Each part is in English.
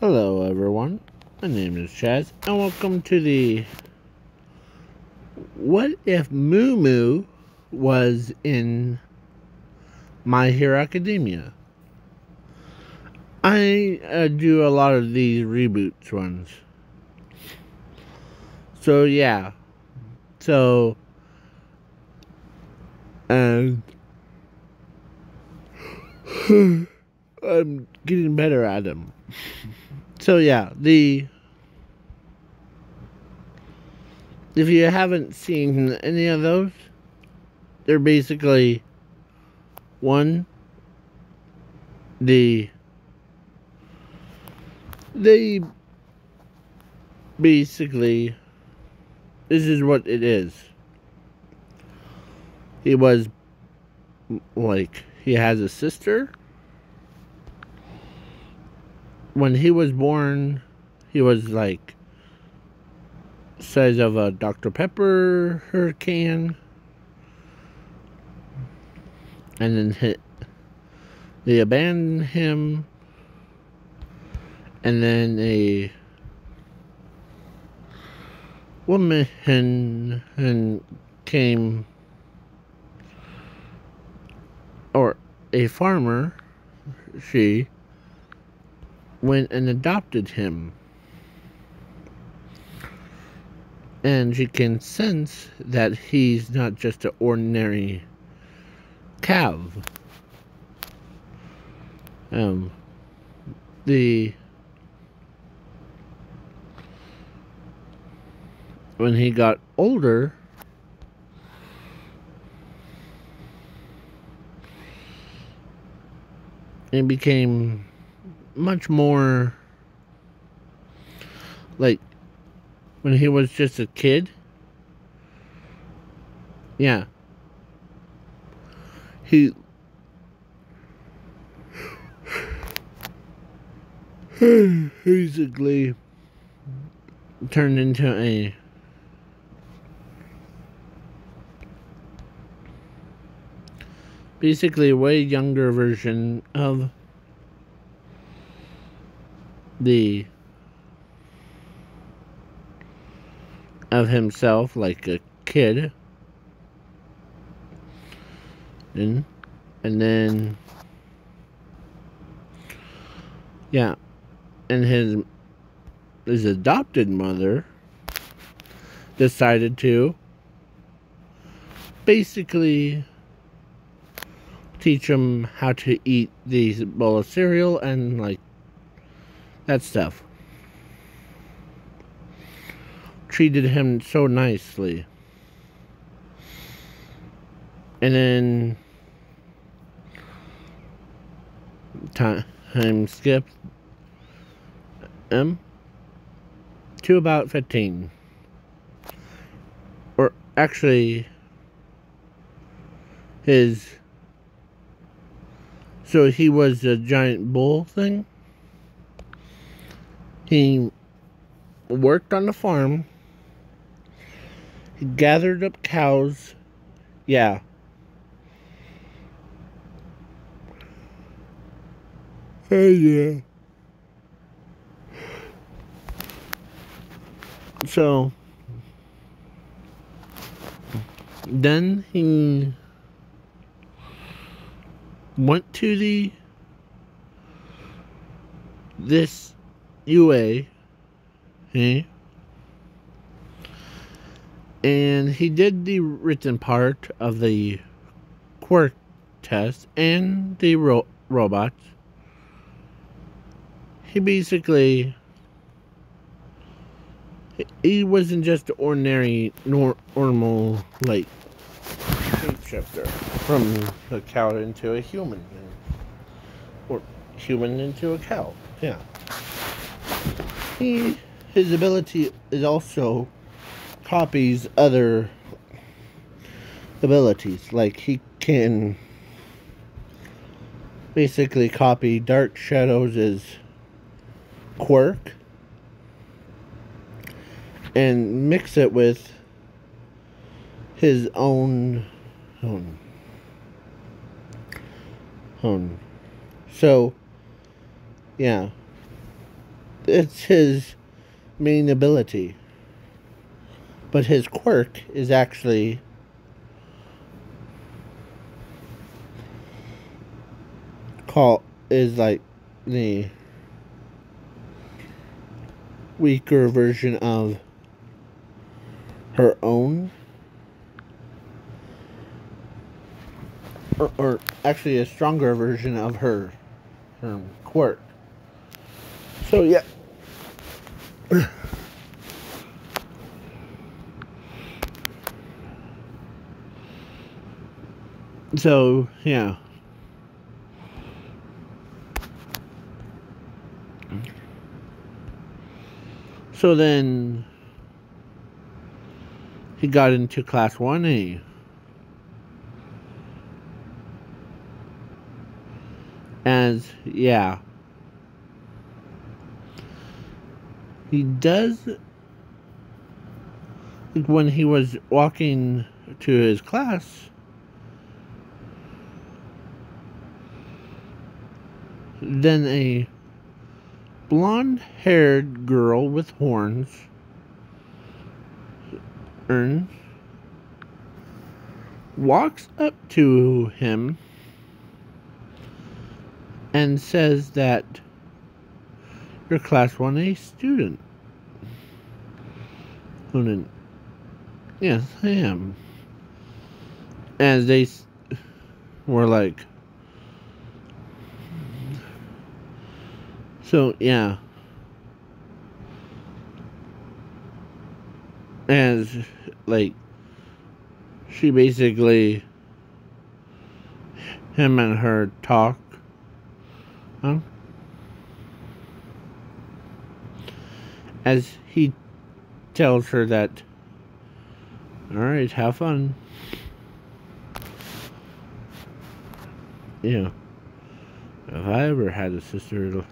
Hello everyone, my name is Chaz, and welcome to the What If Moo Moo Was in My Hero Academia. I do a lot of these reboots ones. So yeah, and I'm getting better at them. So yeah, if you haven't seen any of those, they're basically one, they basically, this is what it is. He was he has a sister. When he was born, he was like size of a Dr. Pepper hurricane, and then they abandoned him, and then a woman came, or a farmer, she went and adopted him. And she can sense that he's not just an ordinary calf. When he got older, it became much more like when he was just a kid. Yeah. He basically turned into a way younger version of himself, like a kid. And then yeah, and his adopted mother decided to basically teach him how to eat these bowl of cereal and like that stuff. Treated him so nicely. And then time skip to about 15. Or actually so he was a giant bull thing. He worked on the farm. He gathered up cows. Yeah. Hey, yeah. So then he went to this UA, and he did the written part of the quirk test and the robots. He basically, he wasn't just an ordinary normal like shapeshifter from a cow into a human, or human into a cow. Yeah. His ability is also copies other abilities. Like he can basically copy Dark Shadows' quirk and mix it with his own. So, yeah. It's his main ability. But his quirk is actually is like the weaker version of her own, or actually a stronger version of her quirk. So yeah. So yeah. So then he got into Class 1A. As, yeah. He does, when he was walking to his class, then a blonde-haired girl with horns walks up to him and says that you're Class 1A student. And then, yes, I am. As they were like, so yeah. As like, she basically, him and her talk. As he tells her that, alright, have fun. Yeah. If I ever had a sister,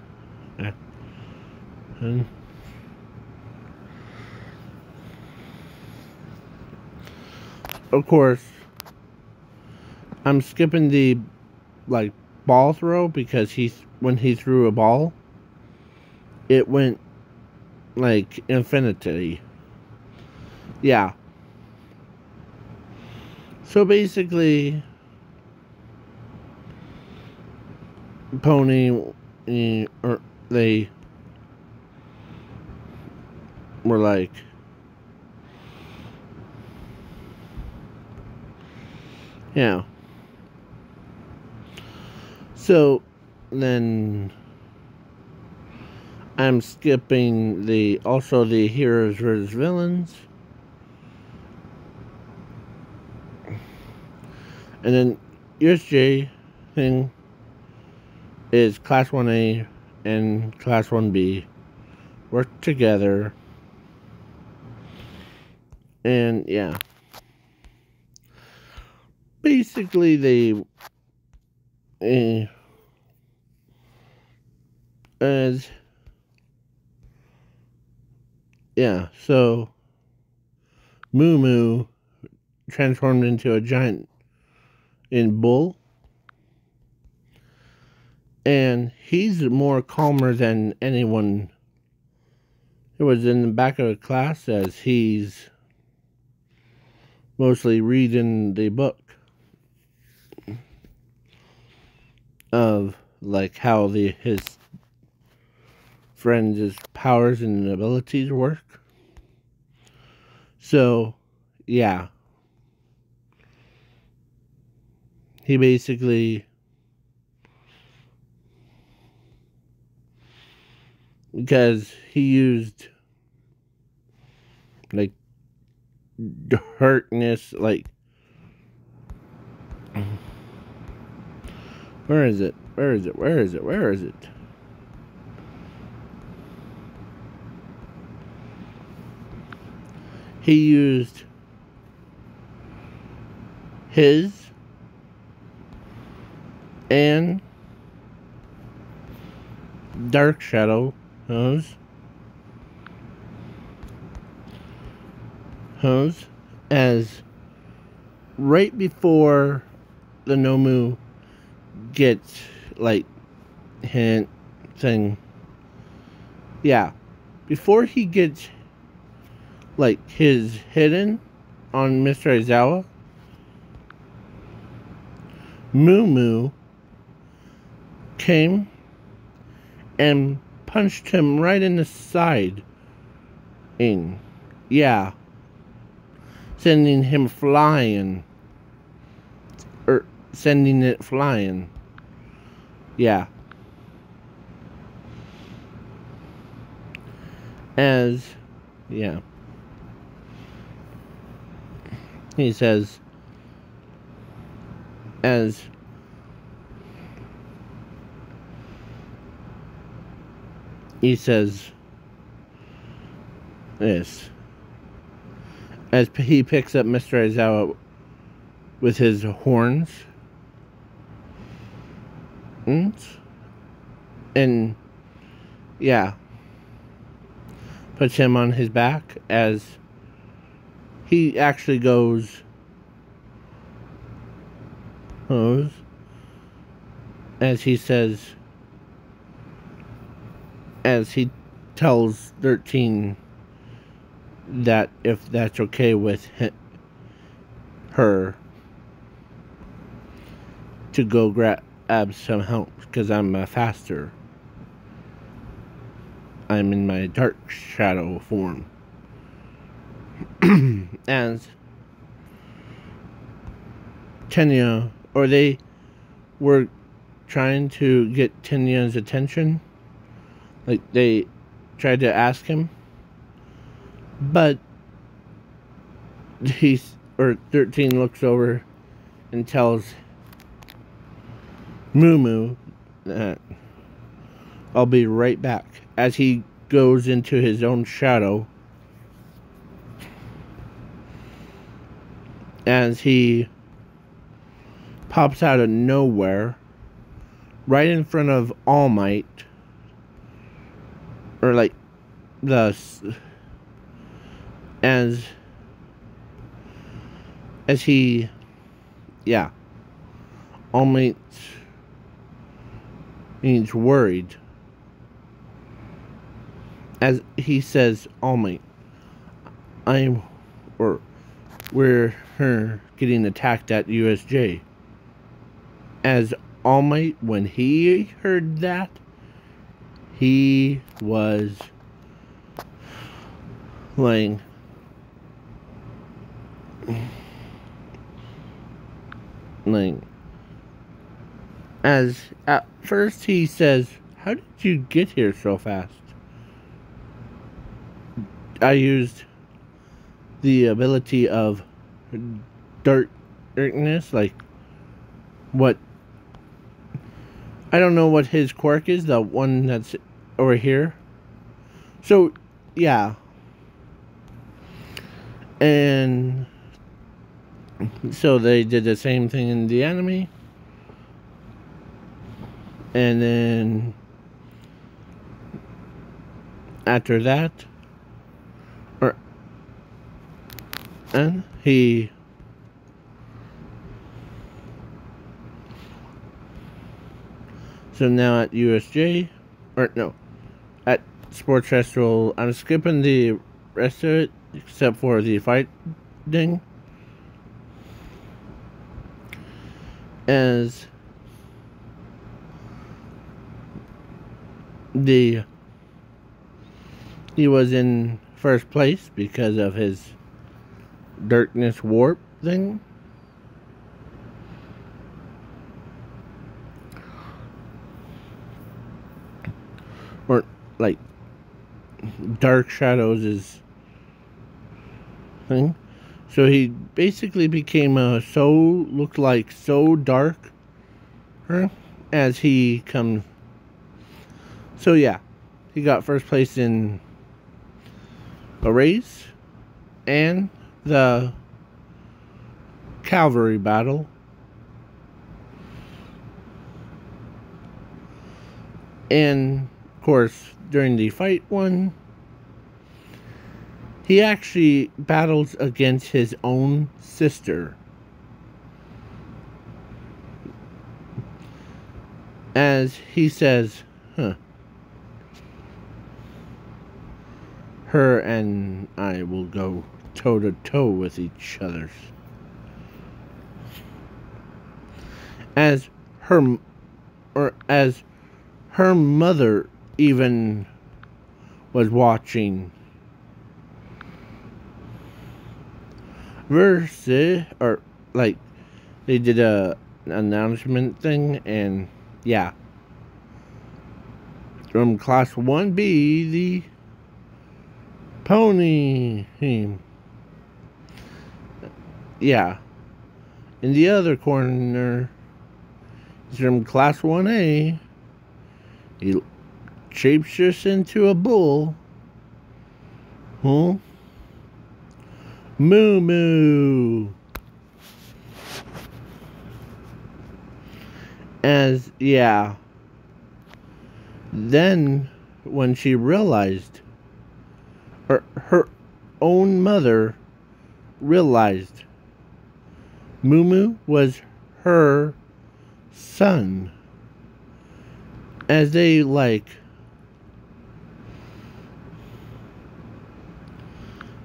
and of course, I'm skipping the like ball throw because when he threw a ball, it went like infinity. Yeah. So basically, Pony, or they were like, yeah. So then I'm skipping also the heroes versus villains. And then USJ thing is Class 1A and Class 1B work together. And yeah. Basically they so Moo Moo transformed into a giant bull, and he's more calmer than anyone who was in the back of the class, as he's mostly reading the book of like how his friends' powers and abilities work. So yeah, he basically, because he used like darkness, like, where is it? He used his and Dark Shadow hose as right before the Nomu gets like hint thing, Yeah. Before he gets, like, his hidden on Mr. Aizawa, Moo Moo came and punched him right in the side. Yeah. Sending him flying. Or sending it flying. Yeah. Yeah. He says, this. As he picks up Mr. Aizawa with his horns. And yeah. Puts him on his back as he actually goes. As he says, as he tells 13 that if that's okay with her to go grab some help, because I'm faster. I'm in my dark shadow form. As Tenya, or they were trying to get Tenya's attention. Like, they tried to ask him. But 13 looks over and tells Moo Moo that I'll be right back, as he goes into his own shadow. As he pops out of nowhere right in front of All Might, or like as he, yeah, All Might, he's worried. As he says, All Might, we're getting attacked at USJ. As All Might, when he heard that, he was like, as at first he says, how did you get here so fast? I used the ability of darkness, like, what, I don't know what his quirk is, the one that's over here. So, yeah. And so they did the same thing in the anime. And then after that, and he so now at USJ, or no, at Sports Festival, I'm skipping the rest of it except for the fighting. As he was in first place because of his darkness warp thing. Or like dark shadows is thing. So he basically became looked like so dark as he comes. So yeah, he got first place in a race and the cavalry battle. And of course, during the fight one, he actually battles against his own sister. As he says, her and I will go toe to toe with each other. As her, or as her mother even was watching. Versus, or like, they did a announcement thing, and yeah. From Class 1B, the pony team. Yeah. In the other corner is from Class 1A. He shapeshifts into a bull. Huh? Moo Moo. As, yeah. Then, when she realized, or her own mother realized, Moo Moo was her son. As they, like,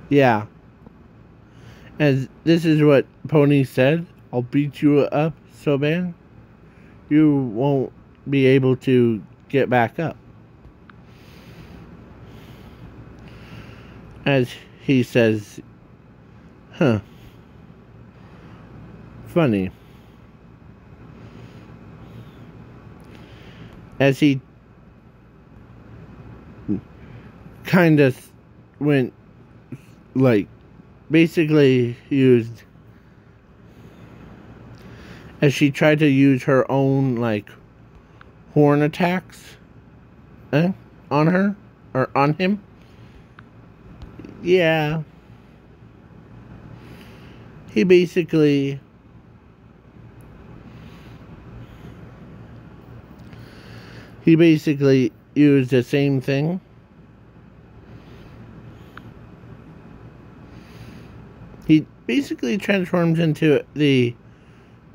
yeah. As this is what Pony said, I'll beat you up so bad, you won't be able to get back up. As he says, huh. Funny. As he kind of went, like, basically used, as she tried to use her own, like, horn attacks on her, or on him. Yeah. He basically used the same thing. He basically transforms into the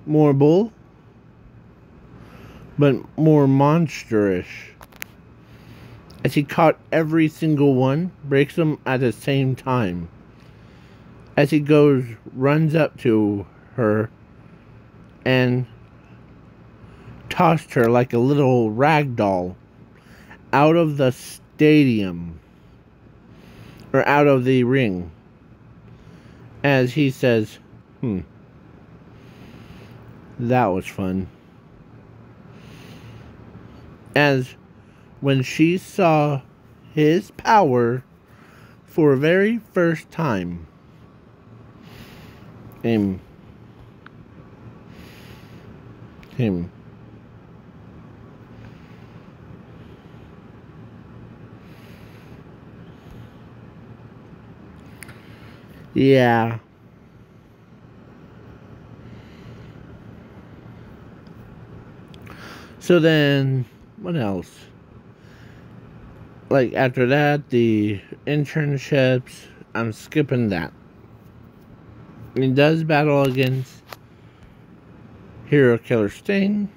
more bull, but more monstrous. As he caught every single one, breaks them at the same time. As he runs up to her, and tossed her like a little rag doll out of the stadium, or out of the ring. As he says, that was fun. As when she saw his power for the very first time, him. Yeah. So then, what else? Like, after that, the internships, I'm skipping that. He does battle against Hero Killer Sting.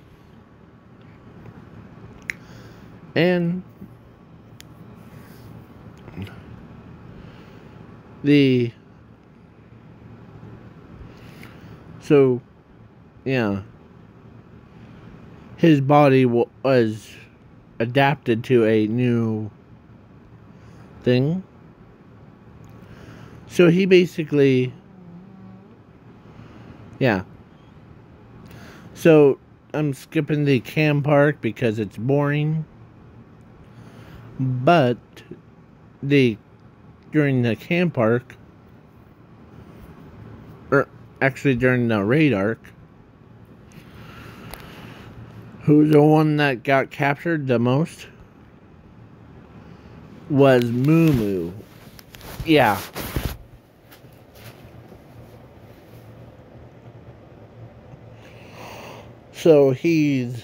And so, yeah. His body was adapted to a new thing. So he basically, yeah. So I'm skipping the Cam Park because it's boring. But during the Cam Park, or actually during the raid arc, who's the one that got captured the most was Moo Moo. Yeah. So he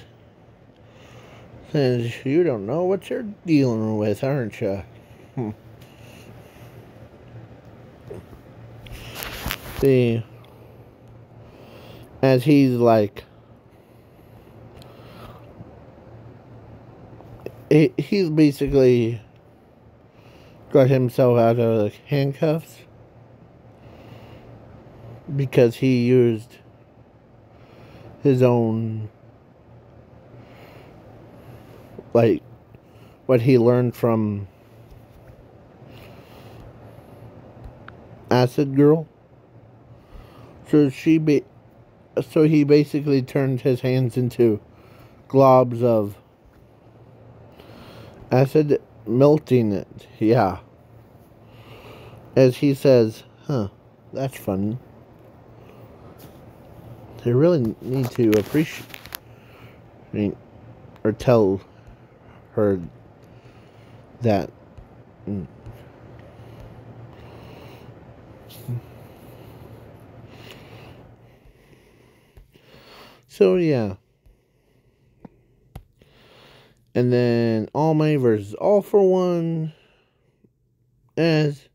says, you don't know what you're dealing with, aren't you? As he's like, he's basically got himself out of the handcuffs because he used his own, like, what he learned from Acid Girl. So so he basically turned his hands into globs of acid, melting it. Yeah. As he says, huh, that's funny. They really need to appreciate, or tell her that. So, yeah. And then All Might versus All for One. As,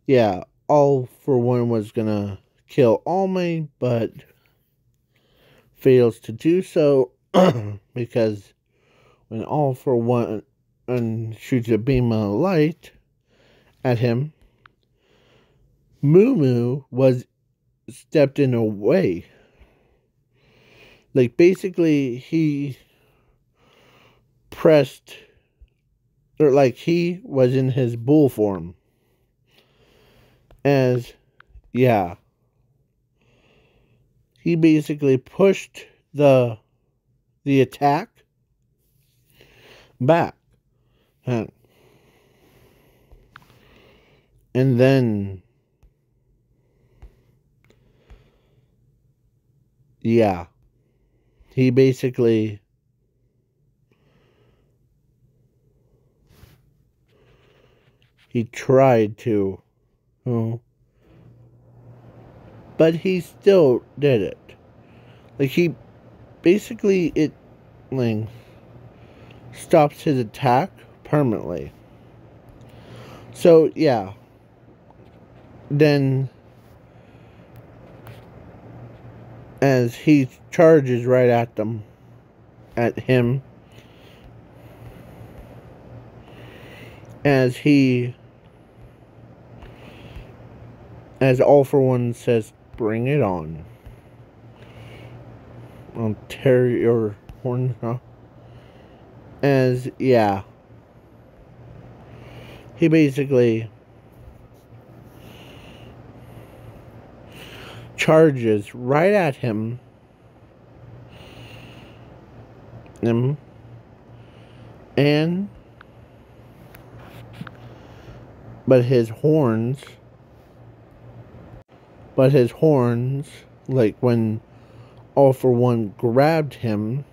yeah, All for One was gonna kill All Might, but fails to do so because when All for One shoots a beam of light at him, Moo Moo was stepped in a way. Like, basically, he pressed, or like he was in his bull form. As, yeah, he basically pushed the attack back. And then, yeah, he basically tried to, but he still did it. Like, he basically, like, stops his attack permanently. So, yeah. Then, as he charges right at him, as All for One says, bring it on. I'll tear your horns off. As, yeah. He basically charges right at him. But his horns, like when All for One grabbed him,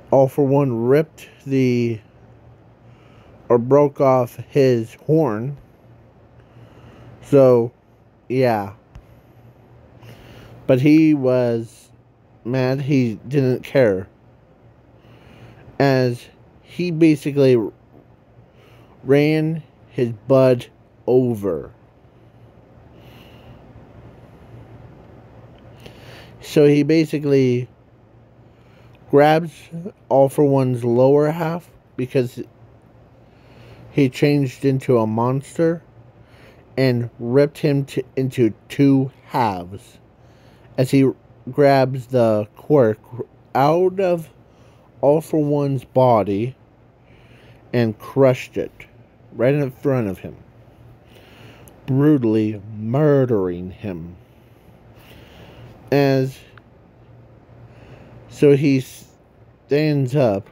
All for One ripped broke off his horn. So, yeah. But he was mad. He didn't care. As he basically ran his bud over. So he basically grabs All for One's lower half because he changed into a monster and ripped him into two halves as he grabs the quirk out of All for One's body and crushed it right in front of him, brutally murdering him. So he stands up,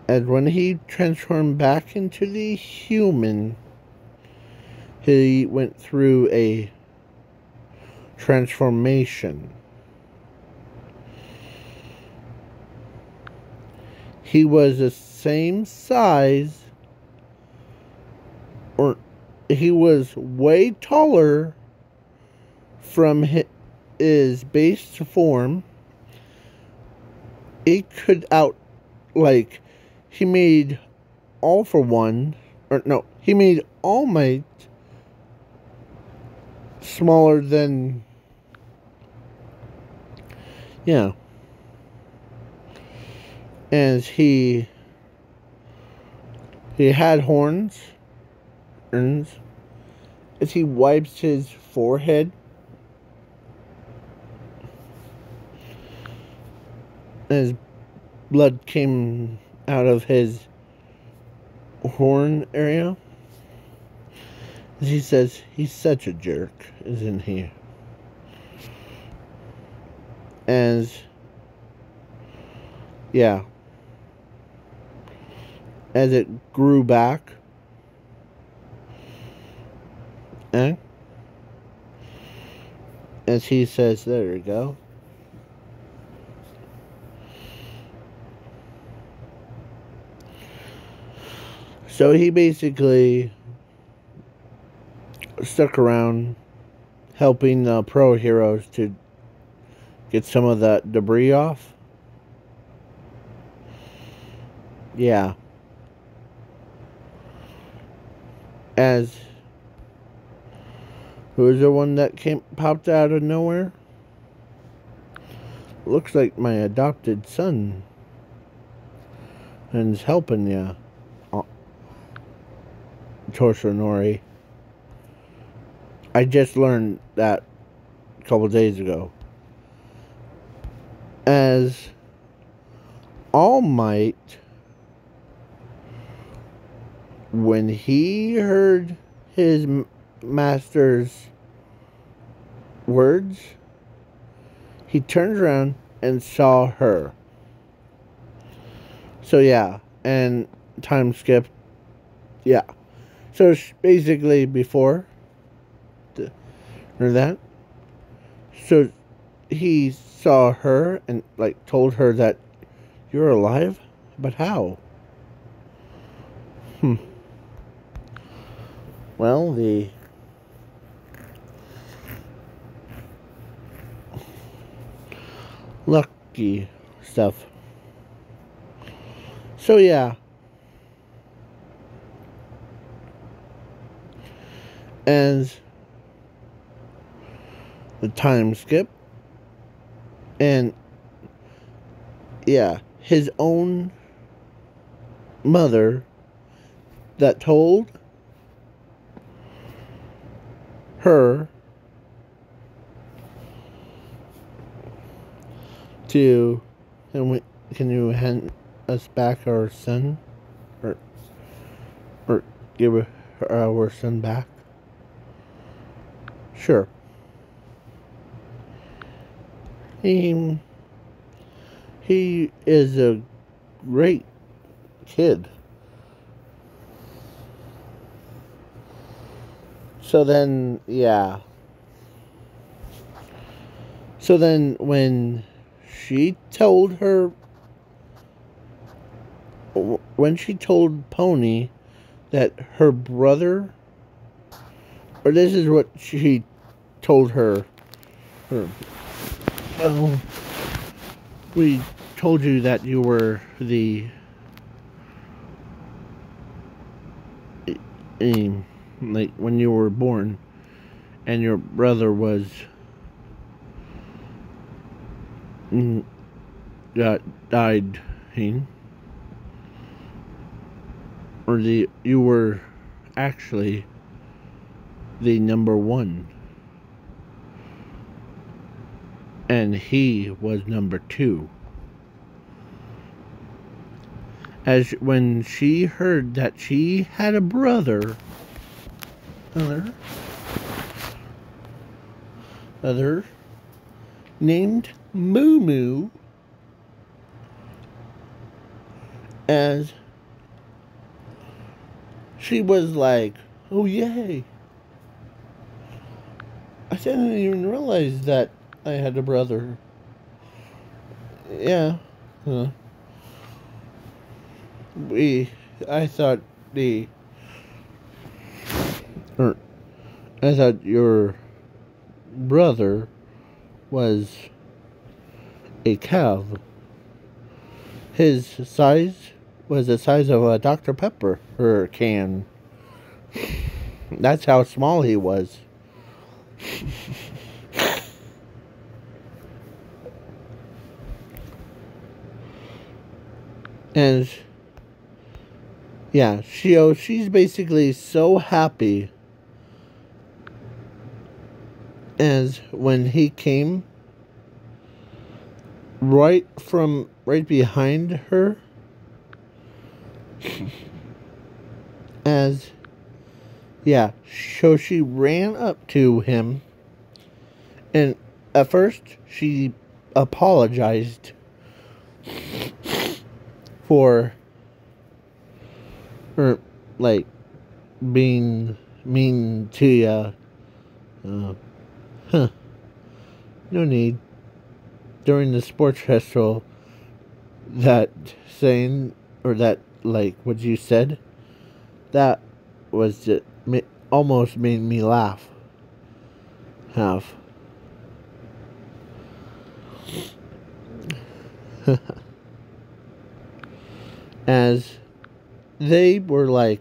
and when he transformed back into the human, he went through a transformation. He was the same size, or he was way taller from his base form. It could he made All for One, he made All Might smaller than, yeah. as he had horns, as he wipes his forehead, as blood came out of his horn area. He says, he's such a jerk, isn't he? As, yeah, as it grew back, as he says, there you go. So he basically stuck around helping the pro heroes to get some of that debris off. Yeah. As who was the one that popped out of nowhere? Looks like my adopted son. And is helping ya. Toshinori. I just learned that a couple days ago. As All Might, when he heard his master's words, he turned around and saw her. So yeah, and time skip. Yeah. So basically before that. So he saw her and like told her that you're alive? But how? Well, the lucky stuff. So yeah. As the time skip, and yeah, his own mother that told her to, can you hand us back our son, or give our son back? Sure. He is a great kid. So then, yeah. So then when she told Pony that her brother, or this is what she told her. Oh, we told you that you were the like when you were born, and your brother was died, or you were actually the number one, and he was number two. As when she heard that she had a brother, named Moo Moo, as she was like, oh yay, I didn't even realize that I had a brother. Yeah. I thought your brother was a cow. His size was the size of a Dr. Pepper can. That's how small he was. And yeah, she's basically so happy as when he came right behind her, as yeah, so she ran up to him, and at first she apologized for her, like, being mean to ya. Huh, no need. During the sports festival, that saying, or that, like, what you said, that was just, almost made me laugh. Half. As they were like,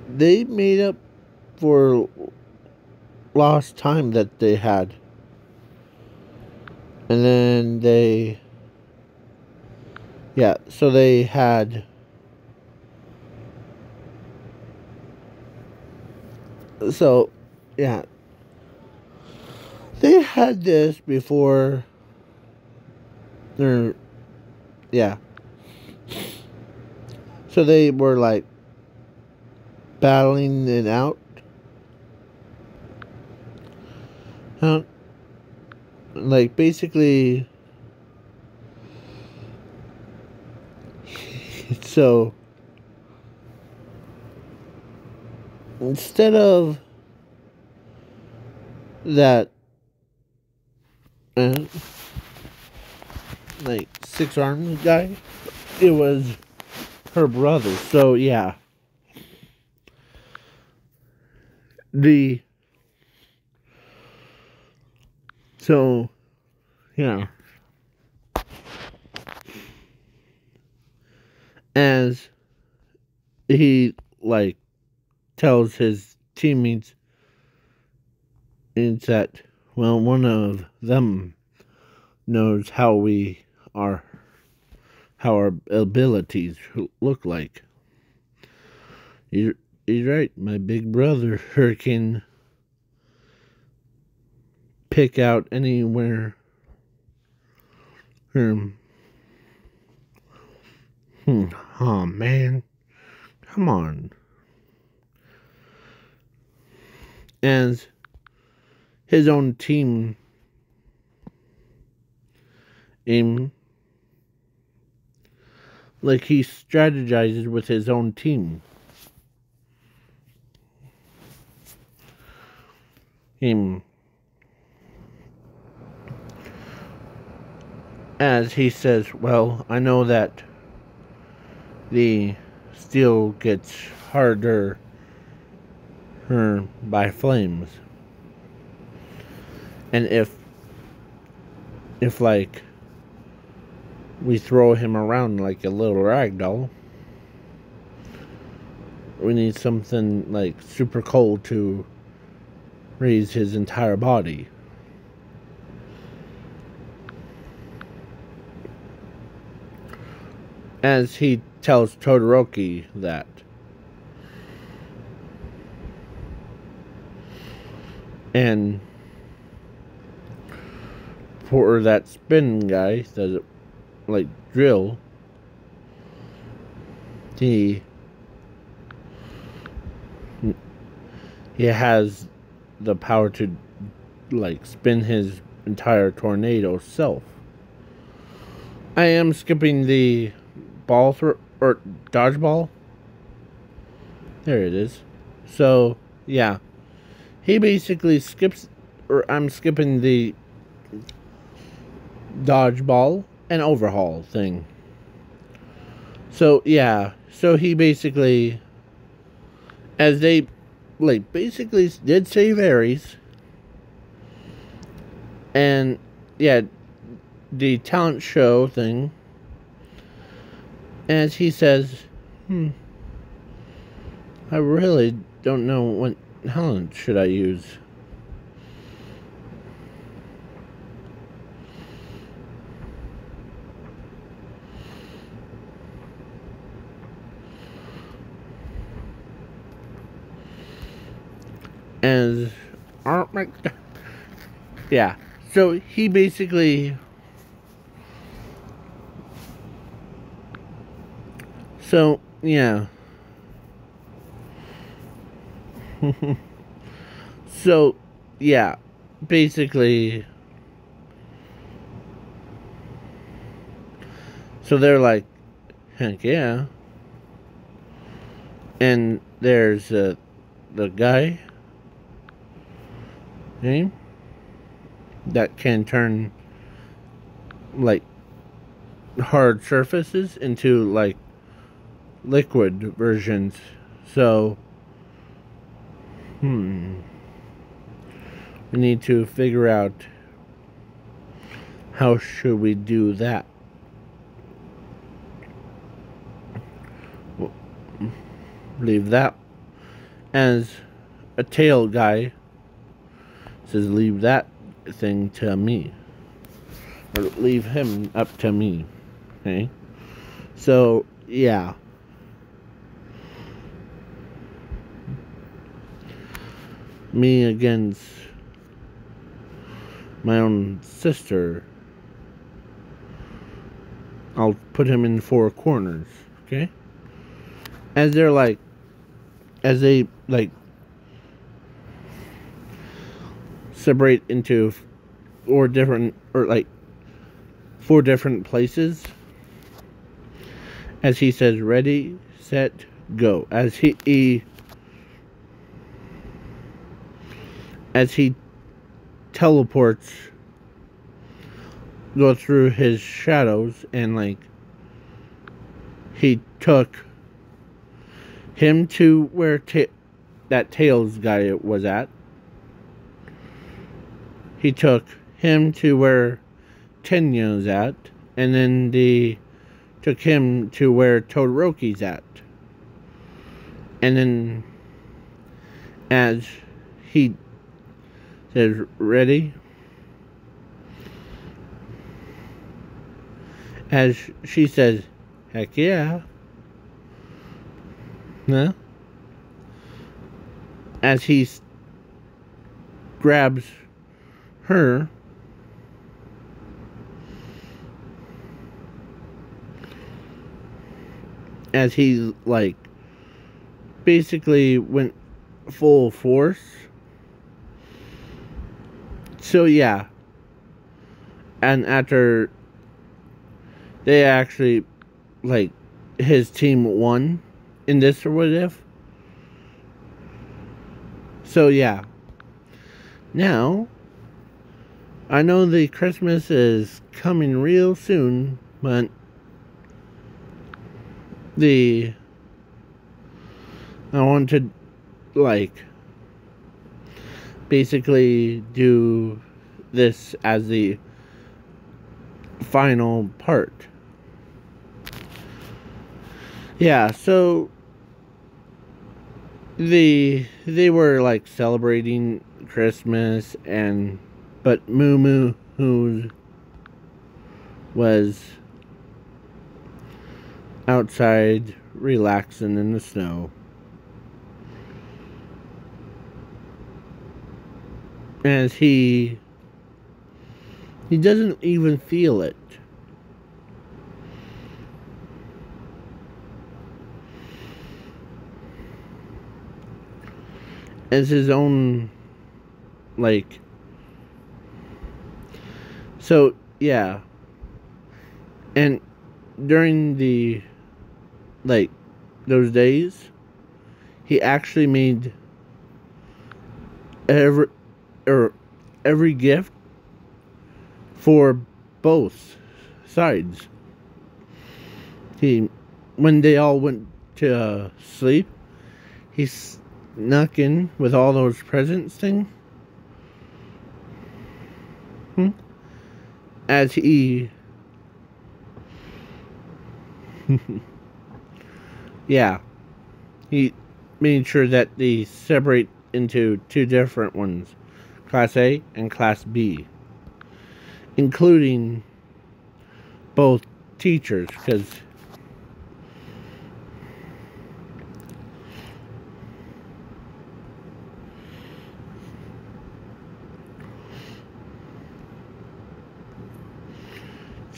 they made up for lost time that they had. And then so they had, so, yeah, they had this before, or, yeah, so they were, like, battling it out. Like, basically, so, instead of that, like, six arms guy, it was her brother. So, yeah. So, yeah. As he, like, tells his teammates, is that, well, one of them knows how our abilities look like. He's right. My big brother can pick out anywhere. Oh, man. Come on. As his own team like, he strategizes with his own team. As he says, well, I know that the steel gets harder by flames. And if like, we throw him around like a little rag doll, we need something like super cold to raise his entire body. As he tells Todoroki that. And for that spin guy, that, like, drill, he has the power to, like, spin his entire tornado self. I am skipping the ball or dodgeball. There it is. So, yeah. He basically skips, or I'm skipping the dodgeball and overhaul thing. So, yeah. So he basically, as they, like, basically did save Ares. And, yeah, the talent show thing. As he says, I really don't know what talent should I use. as Art McDonald. Yeah. So he basically. So yeah. So yeah. Basically. So they're like, heck yeah. And there's the guy name that can turn like hard surfaces into like liquid versions. So we need to figure out how should we do that. We'll leave that as a tail guy says, leave that thing to me, or leave him up to me. Okay, so yeah. Me against my own sister. I'll put him in 4 corners, okay? As they like separate into 4 different places. As he says, ready, set, go. As he teleports, go through his shadows, and like he took him to where that Tails guy was at. He took him to where Tenya's at, and then they took him to where Todoroki's at. And then as he says, ready? As she says, heck yeah. Huh? As he grabs her, as he like basically went full force. So yeah. And after they actually like his team won in this or what if. So yeah. Now I know the Christmas is coming real soon, but I want to like basically do this as the final part. Yeah, so they were like celebrating Christmas, but Moo Moo, who was outside relaxing in the snow, as he doesn't even feel it. As his own, like, so yeah. And during the like those days, he actually made every gift for both sides. When they all went to sleep, he snuck in with all those presents thing. As he yeah, he made sure that they separate into 2 different ones, Class A and Class B, including both teachers, because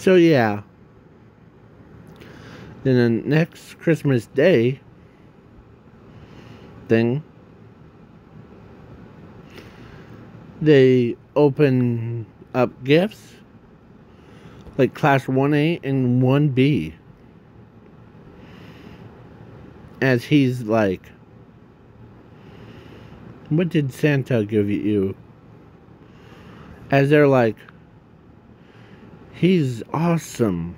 So yeah. Then the next Christmas Day thing, they open up gifts like class 1A and 1B. As he's like, what did Santa give you? As they're like, he's awesome.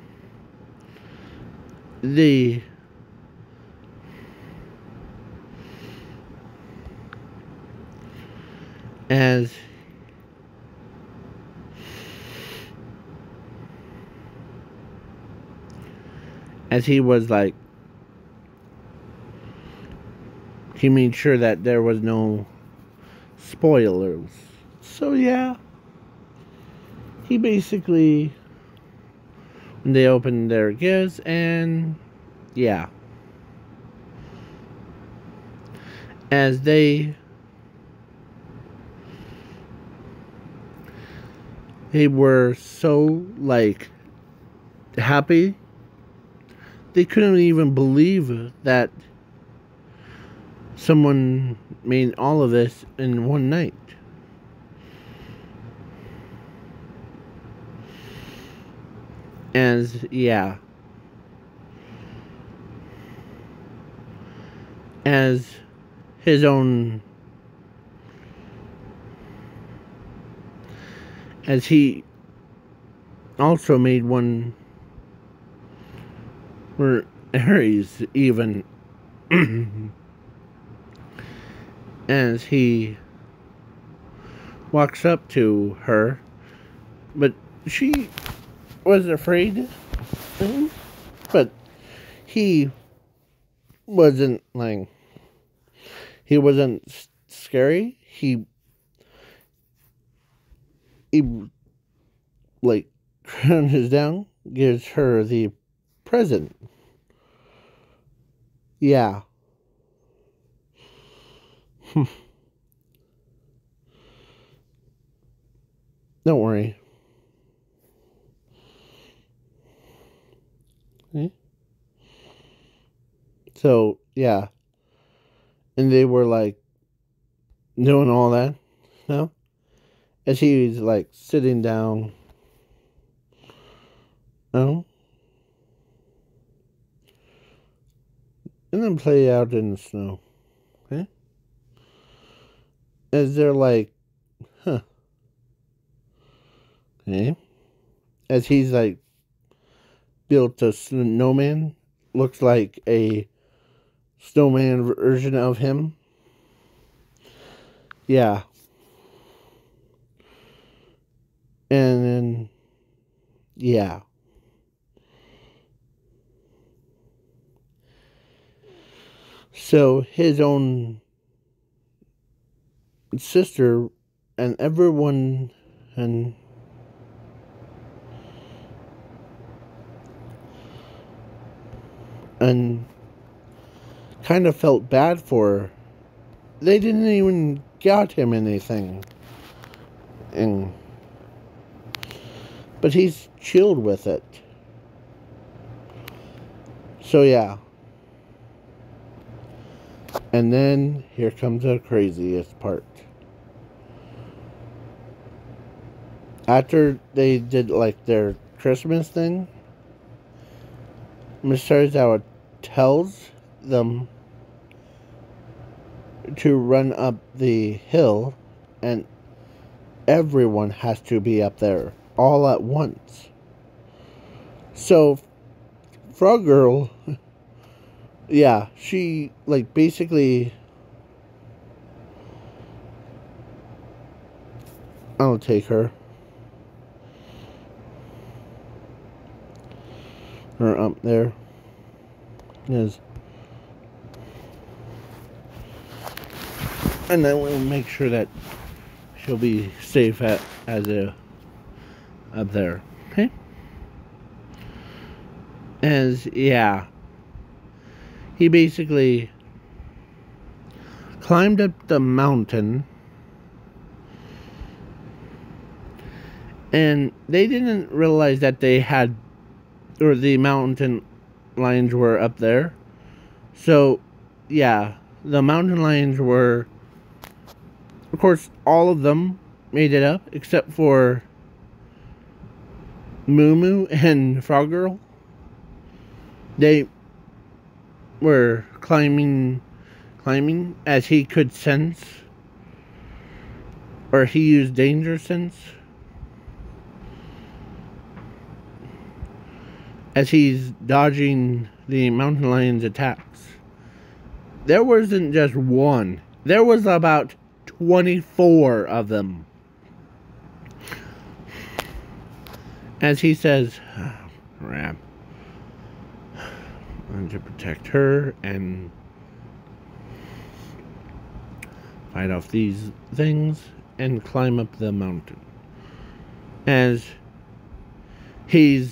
As he was like, he made sure that there was no spoilers. So yeah, he basically, they opened their gifts, and yeah, as they were so like happy, they couldn't even believe that someone made all of this in one night. As yeah, as his own, as he also made one for Aries even. As he walks up to her, but she was afraid, but he wasn't like, he wasn't scary. He like crunches down, gives her the present. Yeah. Don't worry. Okay. So, yeah. And they were like doing all that. No? As he's like sitting down. No? And then play out in the snow. Okay? As they're like, huh. Okay? As he's like built a snowman. Looks like a snowman version of him. Yeah. And then, yeah. So his own sister and everyone and kind of felt bad for her. They didn't even got him anything. But he's chilled with it. So yeah. And then here comes the craziest part. After they did like their Christmas thing, Mr. Zawa tells them to run up the hill, and everyone has to be up there all at once. So Frog Girl, yeah, she like basically, I'll take her up there. Yes. And then we'll make sure that she'll be safe up there. Okay? As, yeah. He basically climbed up the mountain, And they didn't realize that they had, or the mountain lions were up there. So, yeah, the mountain lions were, of course, all of them made it up, except for Moo Moo and Frog Girl. They were climbing as he could sense, or he used danger sense, as he's dodging the mountain lion's attacks. There wasn't just one. There was about 24 of them. As he says, oh, crap. I need to protect her and fight off these things and climb up the mountain. As he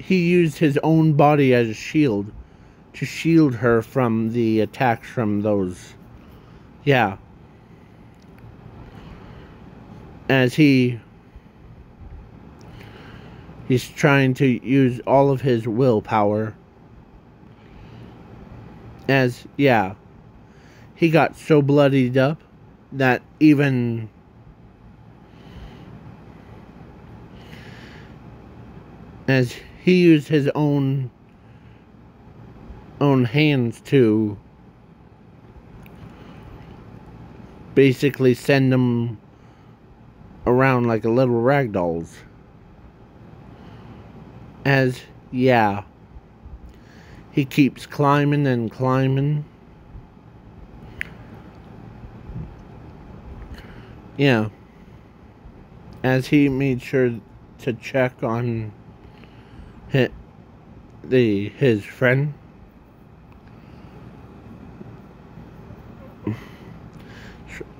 used his own body as a shield to shield her from the attacks from those. Yeah. As he's trying to use all of his willpower. As, yeah, he got so bloodied up that even as he used his own hands to basically send them around like a little rag dolls. As, yeah, he keeps climbing and climbing. Yeah. As he made sure to check on his friend.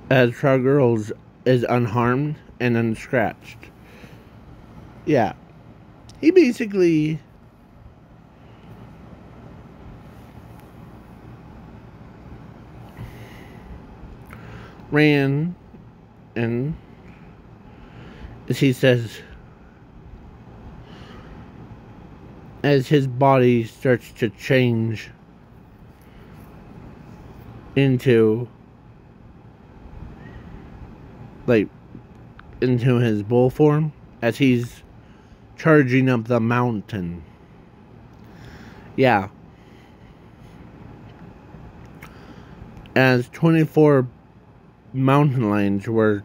As Frog Girl is unharmed and unscratched. Yeah. He basically ran, and as he says, as his body starts to change into into his bull form, as he's charging up the mountain. Yeah. As 24 mountain lions were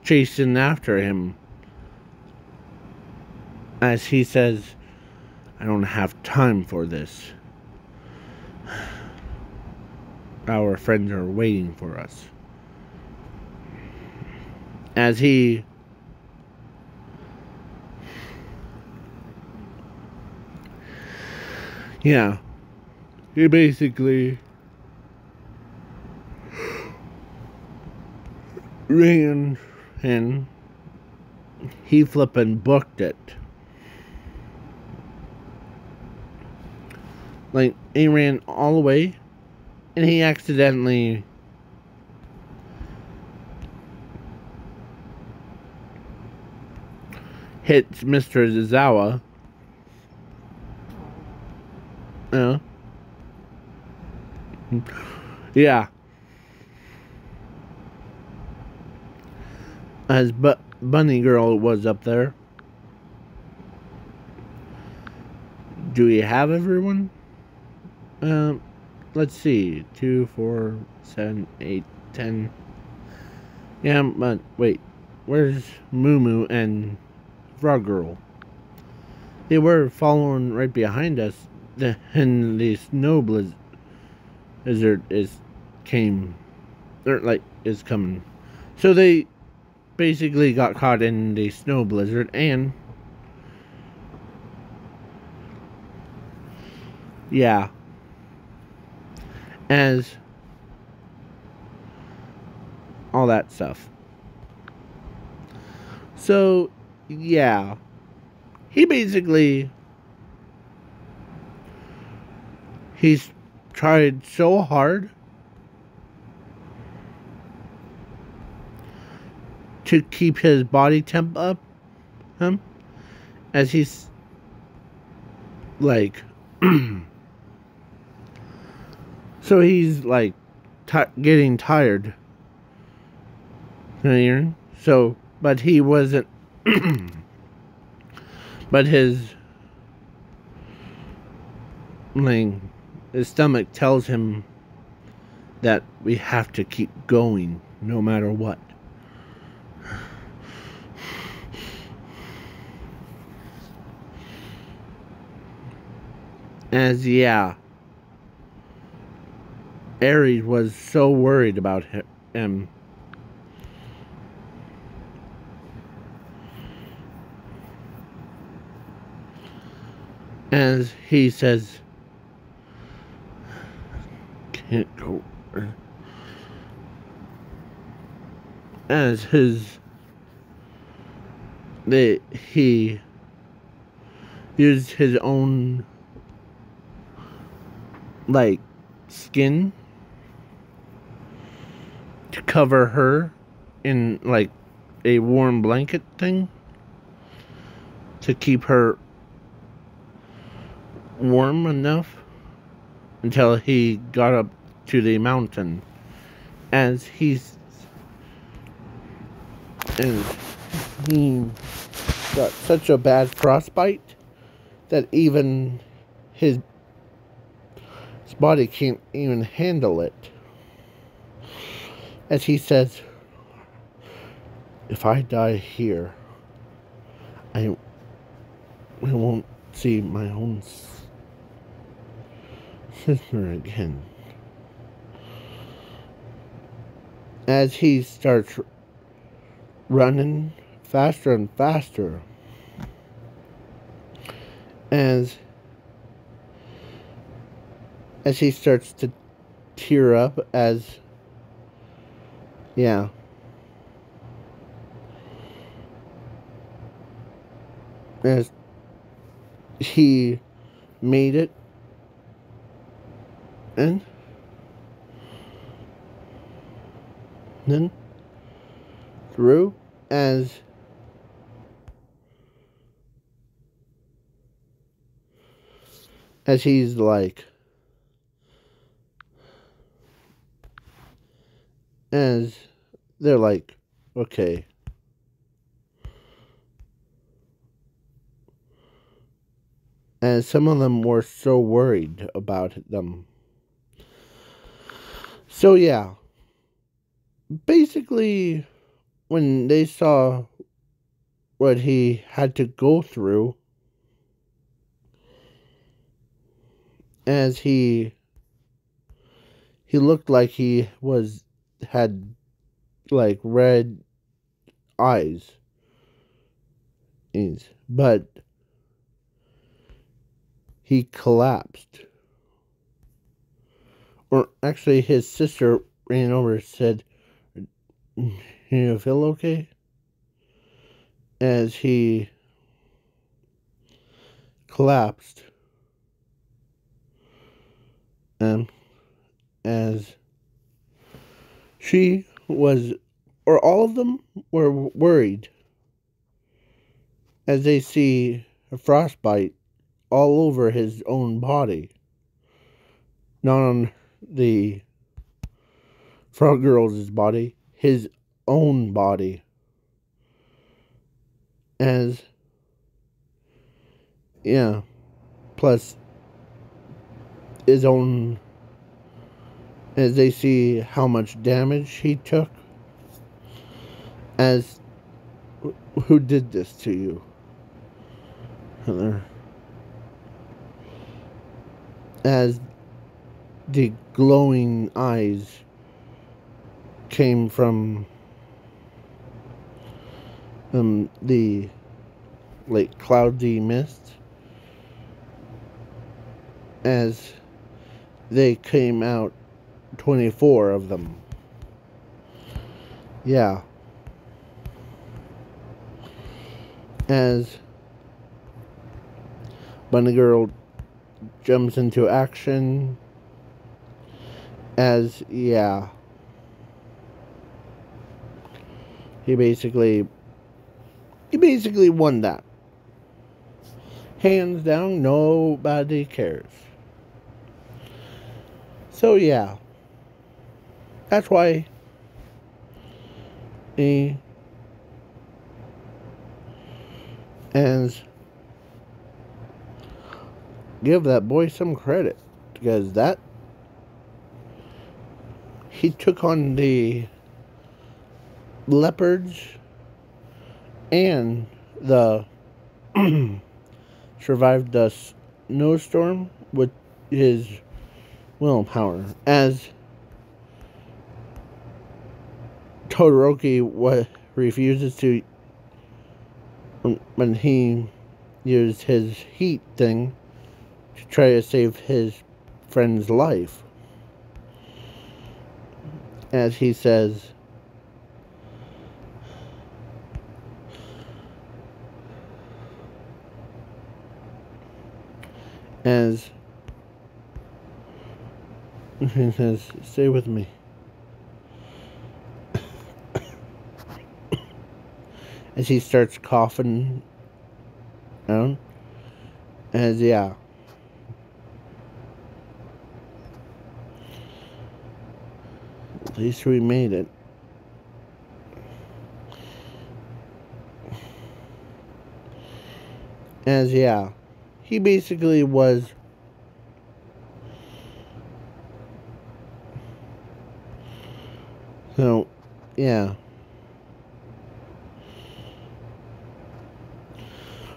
chasing after him. As he says, I don't have time for this. Our friends are waiting for us. As he basically ran and he flippin' booked it. Like, he ran all the way and he accidentally hits Mr. Zazawa. Yeah. As Bunny Girl was up there. Do we have everyone? Let's see. 2, 4, 7, 8, 10. Yeah, but wait. Where's Moo Moo and Frog Girl? They were following right behind us. And the snow blizzard is coming. So they basically got caught in the snow blizzard, and yeah, as all that stuff. So yeah, he's tried so hard to keep his body temp up, as he's like, so he's like getting tired. So, but he wasn't, but his stomach tells him that we have to keep going no matter what. As Ares was so worried about him. As he says, can't go. As he used his own skin to cover her in a warm blanket thing to keep her warm enough until he got up to the mountain. As he got such a bad frostbite that even his body can't even handle it. As he says, if I die here, I won't see my own sister again. As he starts running faster and faster, as he starts to tear up, as he made it and then through, as he's as they're okay. As some of them were so worried about them. So basically, when they saw what he had to go through, as he looked like he had red eyes, but he collapsed. Or actually, his sister ran over and said, you feel okay? As he collapsed. As she was, or all of them were worried as they see a frostbite all over his own body. Not on the frog girl's body, his own body. As plus his own, as they see how much damage he took. As who did this to you, Heather? As the glowing eyes came from the cloudy mist, as they came out, 24 of them. As Bunny Girl jumps into action, as He basically won that. Hands down, nobody cares. So yeah, that's why he and give that boy some credit, because that he took on the leopards and the survived the snowstorm with his willpower, as Todoroki refuses to when he used his heat thing to try to save his friend's life. As he says, he says, stay with me. As he starts coughing down. As yeah. At least we made it. As yeah. He basically was so yeah.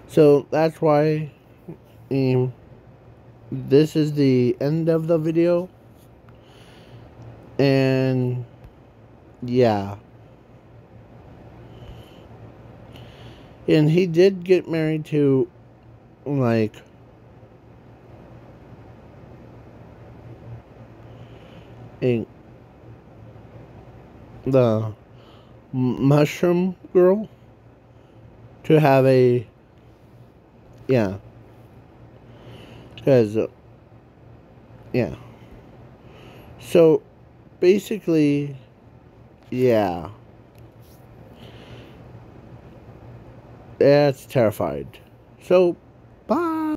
So that's why this is the end of the video. And yeah. And he did get married to, like, the mushroom girl to have a, yeah, because, yeah, so, basically, yeah, that's terrified. So,